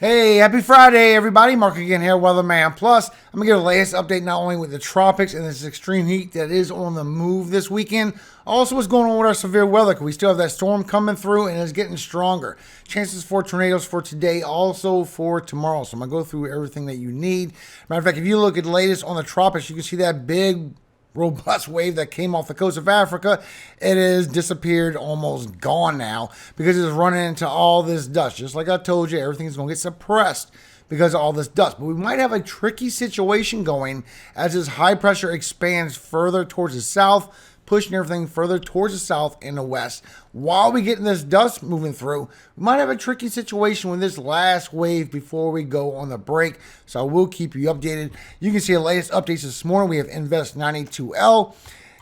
Hey, happy Friday, everybody. Mark again here, Weatherman. Plus, I'm going to give the latest update not only with the tropics and this extreme heat that is on the move this weekend, also what's going on with our severe weather, because we still have that storm coming through and it's getting stronger. Chances for tornadoes for today, also for tomorrow. So I'm going to go through everything that you need. Matter of fact, if you look at the latest on the tropics, you can see that big robust wave that came off the coast of Africa. It has disappeared, almost gone now, because it's running into all this dust. Just like I told you, everything's going to get suppressed because of all this dust. But we might have a tricky situation going as this high pressure expands further towards the south, pushing everything further towards the south and the west. While we get this dust moving through, we might have a tricky situation with this last wave before we go on the break. So I will keep you updated. You can see the latest updates this morning. We have Invest 92L.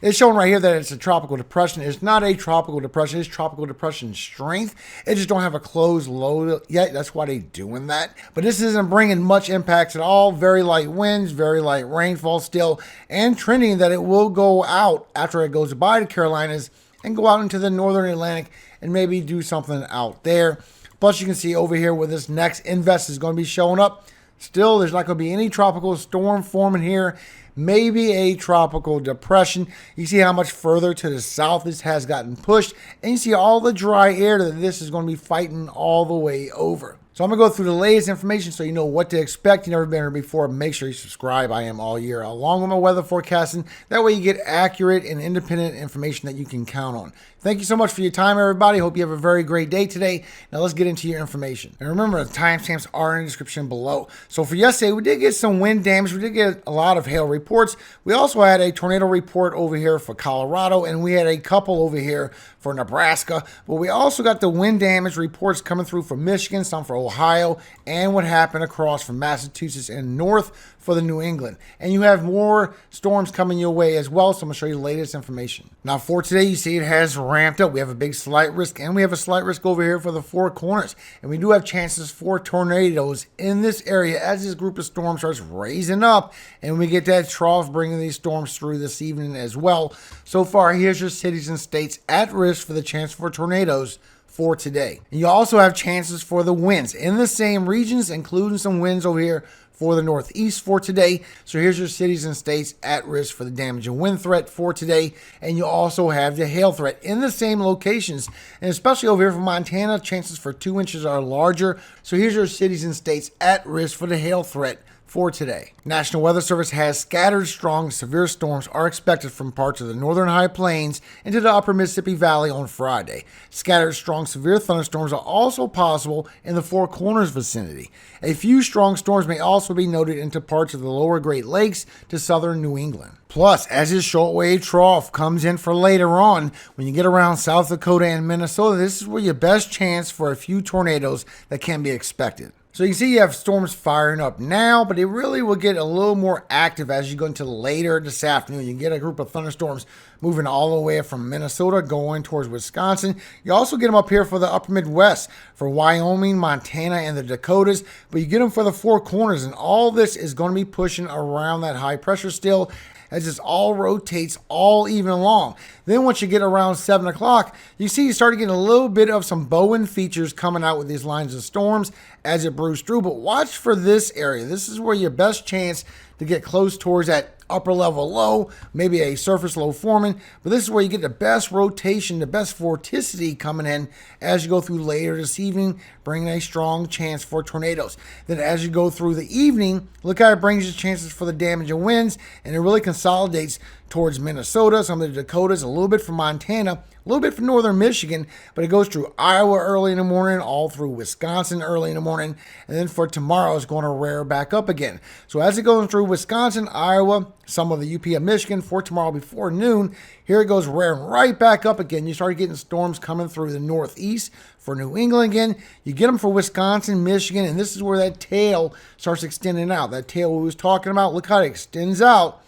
It's showing right here that it's a tropical depression. It's not a tropical depression. It's tropical depression strength. It just don't have a closed low yet. That's why they're doing that. But this isn't bringing much impacts at all. Very light winds, very light rainfall still, and trending that it will go out after it goes by the Carolinas and go out into the northern Atlantic and maybe do something out there. Plus, you can see over here where this next invest is going to be showing up. Still, there's not going to be any tropical storm forming here. Maybe a tropical depression. You see how much further to the south this has gotten pushed. And you see all the dry air that this is going to be fighting all the way over. So I'm going to go through the latest information so you know what to expect. You've never been here before. Make sure you subscribe. I am all year along with my weather forecasting. That way you get accurate and independent information that you can count on. Thank you so much for your time, everybody. Hope you have a very great day today. Now let's get into your information. And remember, the timestamps are in the description below. So for yesterday, we did get some wind damage. We did get a lot of hail reports. We also had a tornado report over here for Colorado, and we had a couple over here for Nebraska. But we also got the wind damage reports coming through for Michigan, some for Ohio, and what happened across from Massachusetts and north for the New England. And you have more storms coming your way as well, so I'm going to show you the latest information. Now for today, you see it has ramped up. We have a big slight risk, and we have a slight risk over here for the Four Corners. And we do have chances for tornadoes in this area as this group of storms starts raising up, and we get that trough bringing these storms through this evening as well. So far, here's your cities and states at risk for the chance for tornadoes for today. And you also have chances for the winds in the same regions, including some winds over here for the northeast for today. So here's your cities and states at risk for the damage and wind threat for today. And you also have the hail threat in the same locations. And especially over here for Montana, chances for 2 inches are larger. So here's your cities and states at risk for the hail threat for today. National Weather Service has scattered strong severe storms are expected from parts of the northern high plains into the upper Mississippi Valley on Friday. Scattered strong severe thunderstorms are also possible in the Four Corners vicinity. A few strong storms may also be noted into parts of the lower Great Lakes to southern New England. Plus, as this shortwave trough comes in for later on, when you get around South Dakota and Minnesota, this is where your best chance for a few tornadoes that can be expected. So you can see you have storms firing up now, but it really will get a little more active as you go into later this afternoon. You can get a group of thunderstorms moving all the way from Minnesota going towards Wisconsin. You also get them up here for the upper Midwest, for Wyoming, Montana, and the Dakotas, but you get them for the Four Corners, and all this is going to be pushing around that high pressure still, as this all rotates all evening long. Then once you get around 7 o'clock, you see you start getting a little bit of some Bowen features coming out with these lines of storms as it brews through. But watch for this area. This is where your best chance to get close towards that upper level low, maybe a surface low forming. But this is where you get the best rotation, the best vorticity coming in as you go through later this evening, bringing a strong chance for tornadoes. Then as you go through the evening, look how it brings you chances for the damage and winds, and it really consolidates towards Minnesota, some of the Dakotas, a little bit from Montana, a little bit from northern Michigan, but it goes through Iowa early in the morning, all through Wisconsin early in the morning, and then for tomorrow it's going to rear back up again. So as it goes through Wisconsin, Iowa, some of the UP of Michigan for tomorrow before noon, here it goes rearing right back up again. You start getting storms coming through the northeast for New England again. You get them for Wisconsin, Michigan, and this is where that tail starts extending out. That tail we was talking about, look how it extends out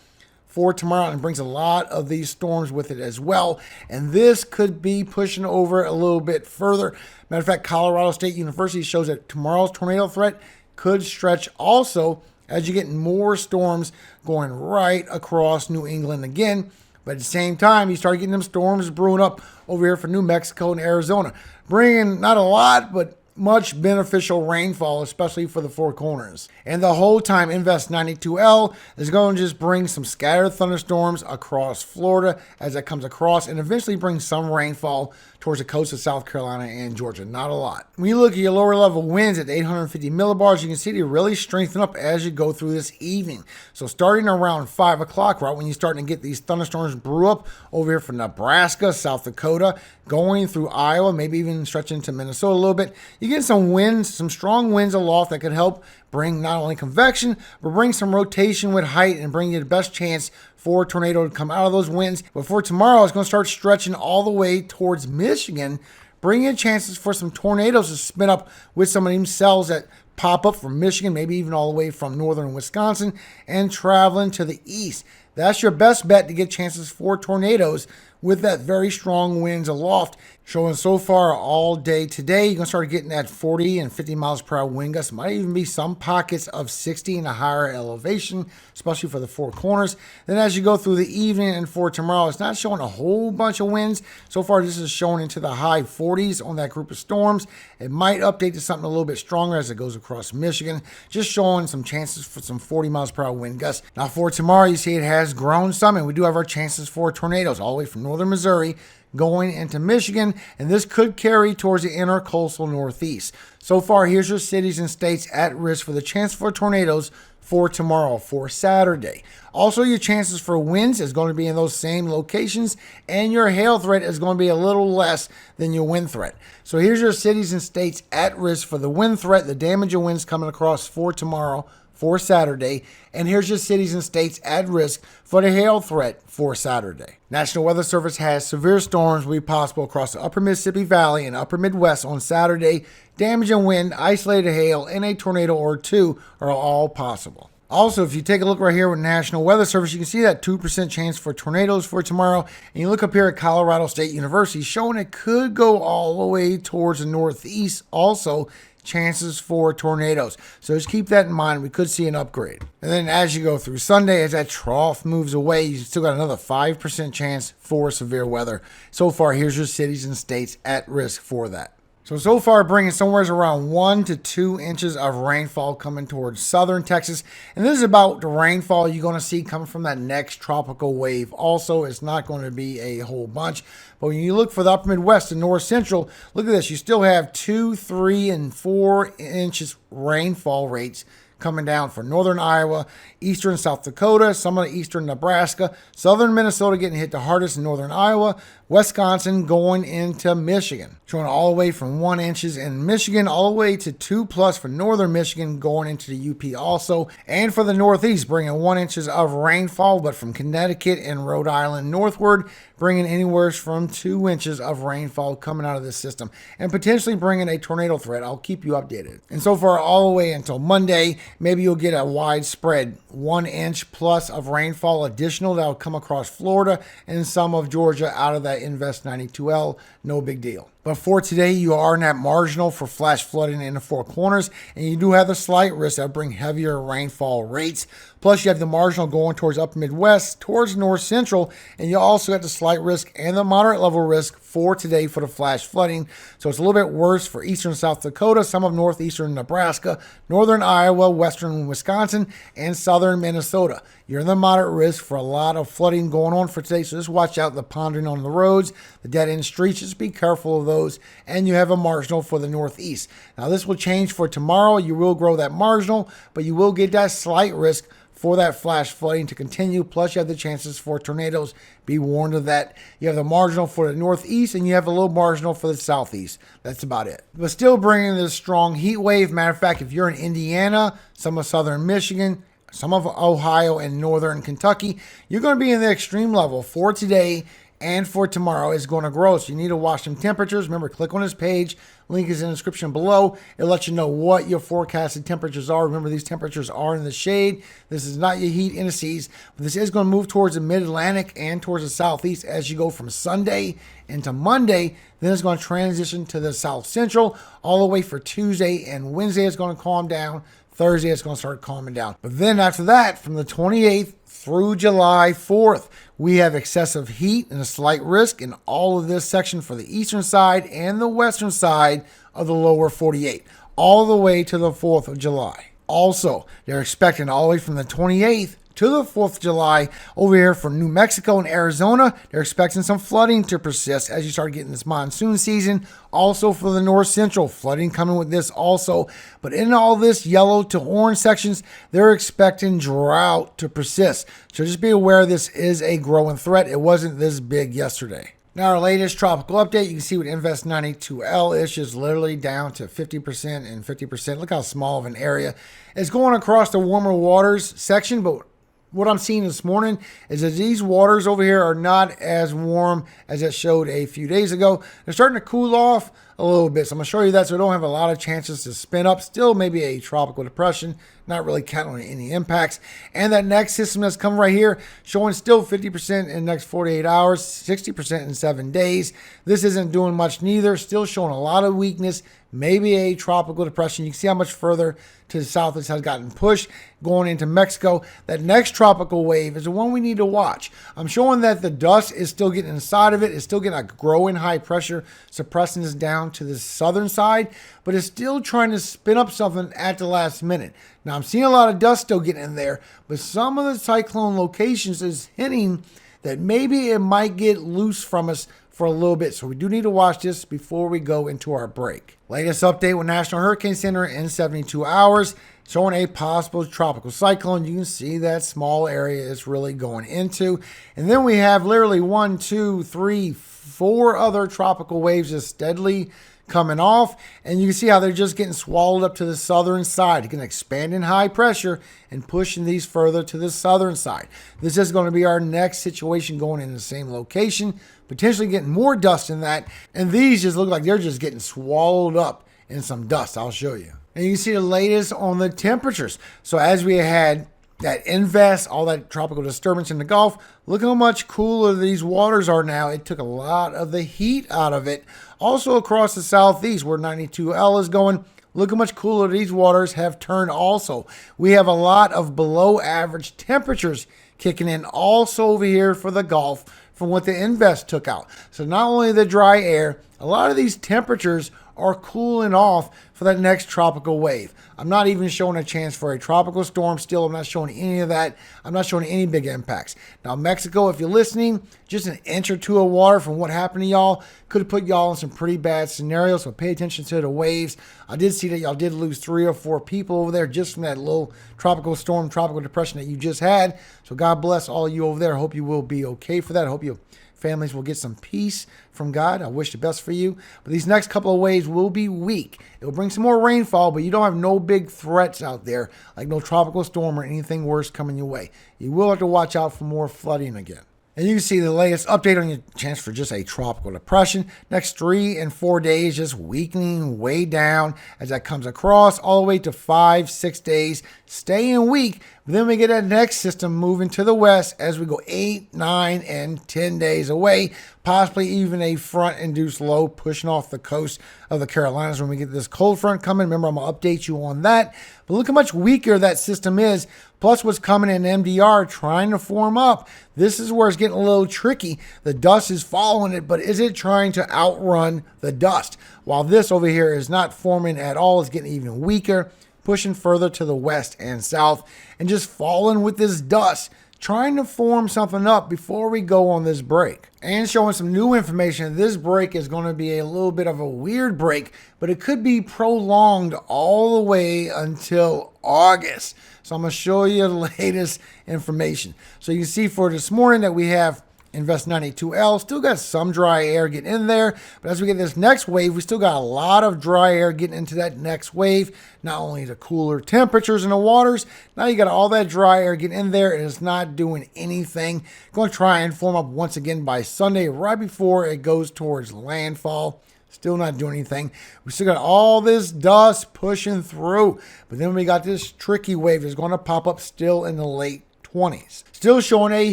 for tomorrow and brings a lot of these storms with it as well. And this could be pushing over a little bit further. Matter of fact, Colorado State University shows that tomorrow's tornado threat could stretch also as you get more storms going right across New England again. But at the same time, you start getting them storms brewing up over here for New Mexico and Arizona, bringing not a lot, but much beneficial rainfall, especially for the Four Corners. And the whole time, Invest 92L is going to just bring some scattered thunderstorms across Florida as it comes across, and eventually bring some rainfall towards the coast of South Carolina and Georgia. Not a lot. When you look at your lower level winds at 850 millibars, you can see they really strengthen up as you go through this evening. So starting around 5 o'clock, right when you're starting to get these thunderstorms brew up over here from Nebraska, South Dakota, going through Iowa, maybe even stretching to Minnesota a little bit, you get some winds, some strong winds aloft that could help bring not only convection, but bring some rotation with height and bring you the best chance for a tornado to come out of those winds. But for tomorrow, it's going to start stretching all the way towards Michigan, bringing chances for some tornadoes to spin up with some of these cells that pop up from Michigan, maybe even all the way from northern Wisconsin and traveling to the east. That's your best bet to get chances for tornadoes with that very strong winds aloft. Showing so far all day today, you're going to start getting that 40 and 50 miles per hour wind gusts. Might even be some pockets of 60 and a higher elevation, especially for the Four Corners. Then as you go through the evening and for tomorrow, it's not showing a whole bunch of winds. So far, this is showing into the high 40s on that group of storms. It might update to something a little bit stronger as it goes across Michigan, just showing some chances for some 40 miles per hour wind gusts. Now for tomorrow, you see it has grown some, and we do have our chances for tornadoes all the way from northern Missouri going into Michigan, and this could carry towards the intercoastal northeast. So far, here's your cities and states at risk for the chance for tornadoes for tomorrow, for Saturday. Also, your chances for winds is going to be in those same locations, and your hail threat is going to be a little less than your wind threat. So here's your cities and states at risk for the wind threat, the damage of winds coming across for tomorrow, for Saturday, and here's your cities and states at risk for the hail threat for Saturday. National Weather Service has severe storms will be possible across the upper Mississippi Valley and upper Midwest on Saturday. Damage and wind, isolated hail, and a tornado or two are all possible. Also, if you take a look right here with National Weather Service, you can see that 2% chance for tornadoes for tomorrow. And you look up here at Colorado State University, showing it could go all the way towards the northeast also. Chances for tornadoes. So just keep that in mind. We could see an upgrade. And then as you go through Sunday, as that trough moves away, you still got another 5% chance for severe weather. So far, here's your cities and states at risk for that. So far bringing somewhere around 1 to 2 inches of rainfall coming towards southern Texas. And this is about the rainfall you're going to see coming from that next tropical wave. Also, it's not going to be a whole bunch. But when you look for the upper Midwest and north central, look at this. You still have 2, 3, and 4 inches rainfall rates coming down for northern Iowa, eastern South Dakota, some of the eastern Nebraska, southern Minnesota getting hit the hardest in northern Iowa, Wisconsin going into Michigan, showing all the way from 1 inches in Michigan all the way to 2+ for northern Michigan going into the UP also, and for the northeast bringing 1 inches of rainfall, but from Connecticut and Rhode Island northward bringing anywhere from 2 inches of rainfall coming out of this system and potentially bringing a tornado threat. I'll keep you updated. And so far all the way until Monday, maybe you'll get a widespread 1 inch plus of rainfall additional that will come across Florida and some of Georgia out of that Invest 92L. No big deal. But for today, you are in that marginal for flash flooding in the Four Corners, and you do have the slight risk that bring heavier rainfall rates. Plus, you have the marginal going towards upper Midwest, towards north central, and you also have the slight risk and the moderate level risk for today for the flash flooding. So it's a little bit worse for eastern South Dakota, some of northeastern Nebraska, northern Iowa, western Wisconsin, and southern Minnesota. You're in the moderate risk for a lot of flooding going on for today, so just watch out the ponding on the roads, the dead-end streets, just be careful of those, and you have a marginal for the northeast. Now, this will change for tomorrow. You will grow that marginal, but you will get that slight risk for that flash flooding to continue, plus you have the chances for tornadoes. Be warned of that. You have the marginal for the northeast, and you have a little marginal for the southeast. That's about it. But still bringing this strong heat wave. Matter of fact, if you're in Indiana, some of southern Michigan, some of Ohio and northern Kentucky, you're going to be in the extreme level for today and for tomorrow is going to grow. So you need to watch some temperatures. Remember, click on this page. Link is in the description below. It'll let you know what your forecasted temperatures are. Remember, these temperatures are in the shade. This is not your heat indices. But this is going to move towards the mid-Atlantic and towards the southeast as you go from Sunday into Monday. Then it's going to transition to the south central all the way for Tuesday, and Wednesday it's going to calm down. Thursday, it's going to start calming down. But then after that, from the 28th through July 4th, we have excessive heat and a slight risk in all of this section for the eastern side and the western side of the lower 48, all the way to the 4th of July. Also, they're expecting all the way from the 28th to the 4th of July over here for New Mexico and Arizona. They're expecting some flooding to persist as you start getting this monsoon season. Also for the north central, flooding coming with this also. But in all this yellow to orange sections, they're expecting drought to persist. So just be aware this is a growing threat. It wasn't this big yesterday. Now our latest tropical update, you can see with Invest 92L is just literally down to 50% and 50%. Look how small of an area. It's going across the warmer waters section, but what I'm seeing this morning is that these waters over here are not as warm as it showed a few days ago. They're starting to cool off a little bit. So I'm going to show you that so we don't have a lot of chances to spin up. Still maybe a tropical depression, not really counting on any impacts. And that next system that's coming right here, showing still 50% in the next 48 hours, 60% in 7 days. This isn't doing much neither. Still showing a lot of weakness. Maybe a tropical depression. You can see how much further to the south this has gotten pushed going into Mexico. That next tropical wave is the one we need to watch. I'm showing that the dust is still getting inside of it. It's still getting a growing high pressure, suppressing this down to the southern side, but it's still trying to spin up something at the last minute. Now, I'm seeing a lot of dust still getting in there, but some of the cyclone locations is hinting that maybe it might get loose from us for a little bit. So we do need to watch this before we go into our break. Latest update with National Hurricane Center in 72 hours, showing a possible tropical cyclone. You can see that small area is really going into. And then we have literally 1, 2, 3, 4 other tropical waves just steadily coming off, and you can see how they're just getting swallowed up to the southern side. You can expand in high pressure and pushing these further to the southern side. This is going to be our next situation going in the same location, potentially getting more dust in that, and these just look like they're just getting swallowed up in some dust. I'll show you. And you can see the latest on the temperatures. So as we had that invest, all that tropical disturbance in the Gulf, look how much cooler these waters are now. It took a lot of the heat out of it. Also across the southeast where 92L is going, look how much cooler these waters have turned also. We have a lot of below average temperatures kicking in also over here for the Gulf from what the invest took out. So not only the dry air, a lot of these temperatures are cooling off for that next tropical wave. I'm not even showing a chance for a tropical storm still. I'm not showing any of that. I'm not showing any big impacts. Now, Mexico, if you're listening, just an inch or two of water from what happened to y'all could have put y'all in some pretty bad scenarios, so pay attention to the waves. I did see that y'all did lose 3 or 4 people over there just from that little tropical storm, tropical depression that you just had. So God bless all of you over there. I hope you will be okay for that. I hope you families will get some peace from God. I wish the best for you. But these next couple of waves will be weak. It will bring some more rainfall, but you don't have no big threats out there, like no tropical storm or anything worse coming your way. You will have to watch out for more flooding again. And you can see the latest update on your chance for just a tropical depression. Next 3 and 4 days, just weakening way down as that comes across all the way to 5, 6 days, staying weak. But then we get that next system moving to the west as we go 8, 9, and 10 days away. Possibly even a front-induced low pushing off the coast of the Carolinas when we get this cold front coming. Remember, I'm going to update you on that. But look how much weaker that system is. Plus what's coming in MDR trying to form up. This is where it's getting a little tricky. The dust is following it, but is it trying to outrun the dust? While this over here is not forming at all, it's getting even weaker, pushing further to the west and south, and just falling with this dust, trying to form something up before we go on this break. And showing some new information, this break is going to be a little bit of a weird break, but it could be prolonged all the way until August. So I'm going to show you the latest information. So you can see for this morning that we have Invest 92L, still got some dry air getting in there, but as we get this next wave, we still got a lot of dry air getting into that next wave. Not only the cooler temperatures in the waters, now you got all that dry air getting in there, and it's not doing anything. Going to try and form up once again by Sunday, right before it goes towards landfall. Still not doing anything. We still got all this dust pushing through, but then we got this tricky wave that's going to pop up still in the late 20s. Still showing a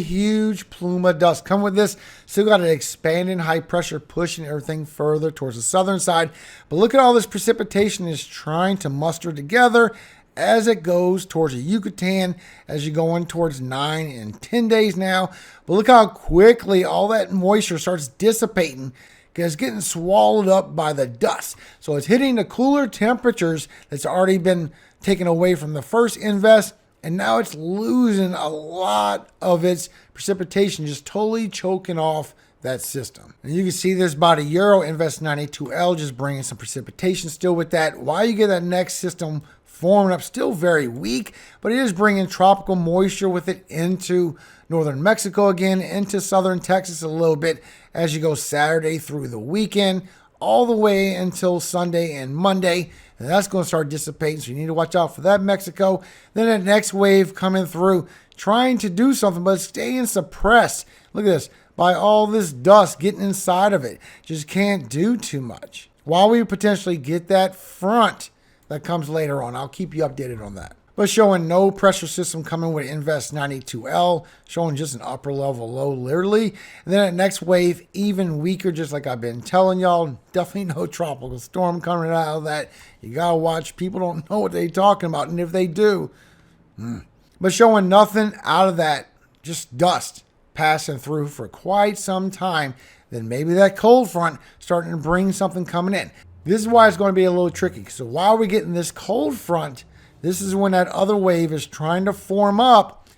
huge plume of dust. Come with this. Still got an expanding high pressure pushing everything further towards the southern side. But look at all this precipitation is trying to muster together as it goes towards the Yucatan as you're going towards 9 and 10 days now. But look how quickly all that moisture starts dissipating, because it's getting swallowed up by the dust. So it's hitting the cooler temperatures that's already been taken away from the first invest, and now it's losing a lot of its precipitation, just totally choking off that system. And you can see this by the Euro Invest 92L just bringing some precipitation still with that. While you get that next system forming up, still very weak, but it is bringing tropical moisture with it into northern Mexico again, into southern Texas a little bit as you go Saturday through the weekend, all the way until Sunday and Monday. And that's going to start dissipating, so you need to watch out for that, Mexico. Then that next wave coming through, trying to do something, but staying suppressed. Look at this, by all this dust getting inside of it. Just can't do too much. While we potentially get that front that comes later on. I'll keep you updated on that. But showing no pressure system coming with Invest 92L, showing just an upper level low, literally. And then that next wave, even weaker, just like I've been telling y'all. Definitely no tropical storm coming out of that. You got to watch. People don't know what they're talking about. And if they do, but showing nothing out of that, just dust passing through for quite some time. Then maybe that cold front starting to bring something coming in. This is why it's going to be a little tricky. So while we're getting this cold front, this is when that other wave is trying to form up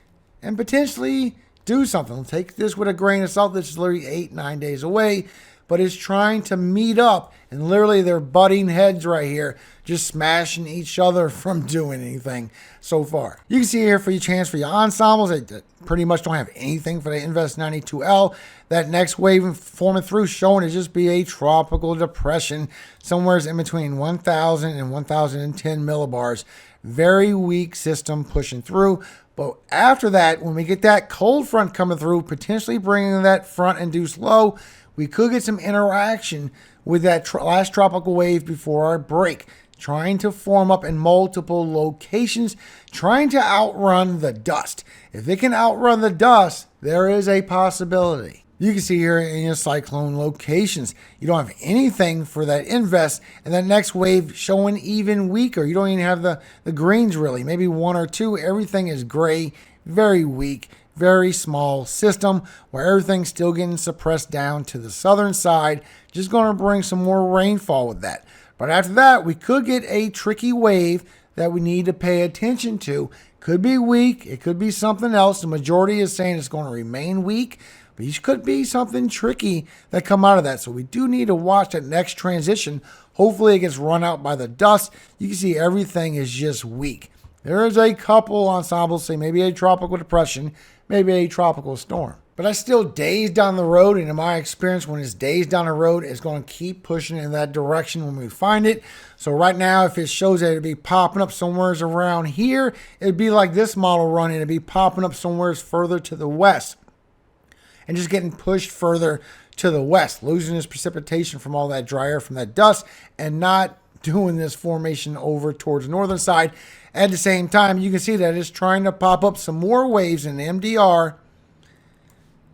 and potentially do something. Take this with a grain of salt. This is literally 8-9 days away, but it's trying to meet up, and literally they're butting heads right here, just smashing each other from doing anything so far. You can see here for your chance for your ensembles, they pretty much don't have anything for the Invest 92L. That next wave forming through, showing to just be a tropical depression, somewhere in between 1,000 and 1,010 millibars. Very weak system pushing through. But after that, when we get that cold front coming through, potentially bringing that front-induced low, we could get some interaction with that last tropical wave before our break, trying to form up in multiple locations, trying to outrun the dust. If it can outrun the dust, there is a possibility. You can see here in your cyclone locations, you don't have anything for that invest, and that next wave showing even weaker. You don't even have the greens really, maybe one or two. Everything is gray, very weak, very small system where everything's still getting suppressed down to the southern side. Just going to bring some more rainfall with that. But after that, we could get a tricky wave that we need to pay attention to. Could be weak. It could be something else. The majority is saying it's going to remain weak. But it could be something tricky that come out of that. So we do need to watch that next transition. Hopefully it gets run out by the dust. You can see everything is just weak. There is a couple ensembles, say maybe a tropical depression, maybe a tropical storm. But that's still days down the road. And in my experience, when it's days down the road, it's going to keep pushing in that direction when we find it. So right now, if it shows that it'd be popping up somewhere around here, it'd be like this model running. It'd be popping up somewhere further to the west and just getting pushed further to the west, losing this precipitation from all that dry air from that dust and not doing this formation over towards the northern side. At the same time, you can see that it's trying to pop up some more waves in the MDR.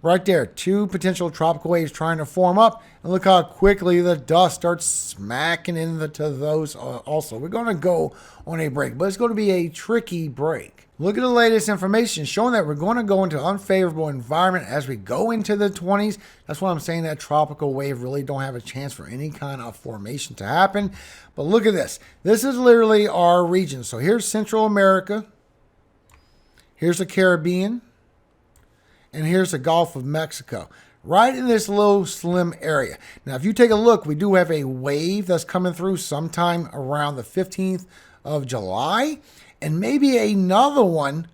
Right there, two potential tropical waves trying to form up. And look how quickly the dust starts smacking into those also. We're going to go on a break, but it's going to be a tricky break. Look at the latest information showing that we're going to go into unfavorable environment as we go into the 20s. That's why I'm saying that tropical wave really don't have a chance for any kind of formation to happen. But look at this. This is literally our region. So here's Central America. Here's the Caribbean. And here's the Gulf of Mexico, right in this little slim area. Now, if you take a look, we do have a wave that's coming through sometime around the 15th of July, and maybe another one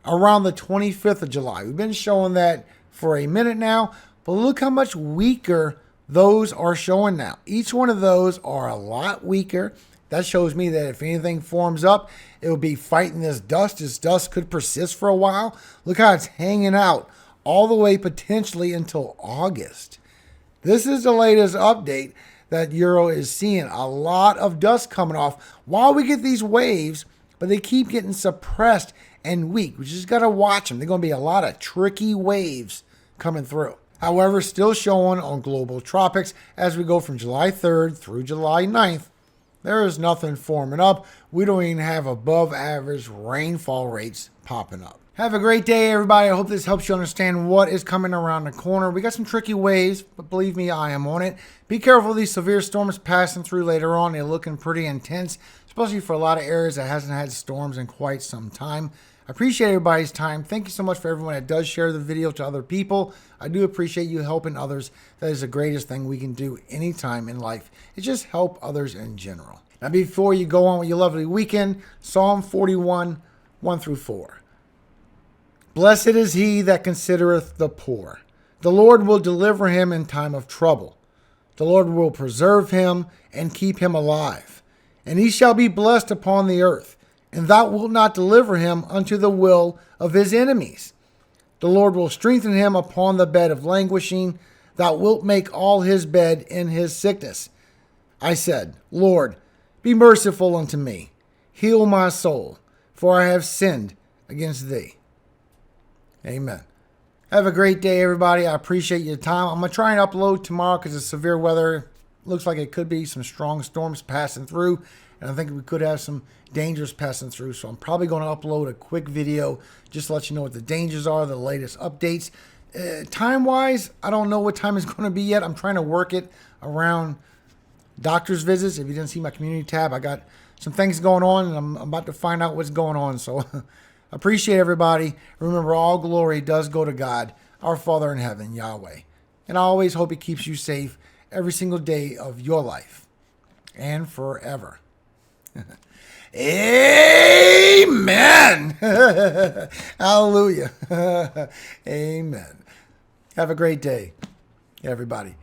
around the 25th of July. We've been showing that for a minute now, but look how much weaker those are showing now. Each one of those are a lot weaker. That shows me that if anything forms up, it will be fighting this dust. This dust could persist for a while. Look how it's hanging out all the way potentially until August. This is the latest update that Euro is seeing. A lot of dust coming off while we get these waves, but they keep getting suppressed and weak. We just got to watch them. They're going to be a lot of tricky waves coming through. However, still showing on global tropics as we go from July 3rd through July 9th. There is nothing forming up. We don't even have above average rainfall rates popping up. Have a great day, everybody. I hope this helps you understand what is coming around the corner. We got some tricky waves, but believe me, I am on it. Be careful of these severe storms passing through later on. They're looking pretty intense, especially for a lot of areas that hasn't had storms in quite some time. I appreciate everybody's time. Thank you so much for everyone that does share the video to other people. I do appreciate you helping others. That is the greatest thing we can do anytime in life. It's just help others in general. Now, before you go on with your lovely weekend, Psalm 41, 1-4. Blessed is he that considereth the poor. The Lord will deliver him in time of trouble. The Lord will preserve him and keep him alive. And he shall be blessed upon the earth. And thou wilt not deliver him unto the will of his enemies. The Lord will strengthen him upon the bed of languishing. Thou wilt make all his bed in his sickness. I said, Lord, be merciful unto me. Heal my soul, for I have sinned against thee. Amen. Have a great day, everybody. I appreciate your time. I'm going to try and upload tomorrow because of severe weather. Looks like it could be some strong storms passing through. And I think we could have some dangers passing through. So I'm probably going to upload a quick video just to let you know what the dangers are, the latest updates. Time-wise, I don't know what time it's going to be yet. I'm trying to work it around doctor's visits. If you didn't see my community tab, I got some things going on, and I'm about to find out what's going on. So appreciate everybody. Remember, all glory does go to God, our Father in heaven, Yahweh. And I always hope He keeps you safe every single day of your life and forever. Amen. Hallelujah. Amen. Have a great day, everybody.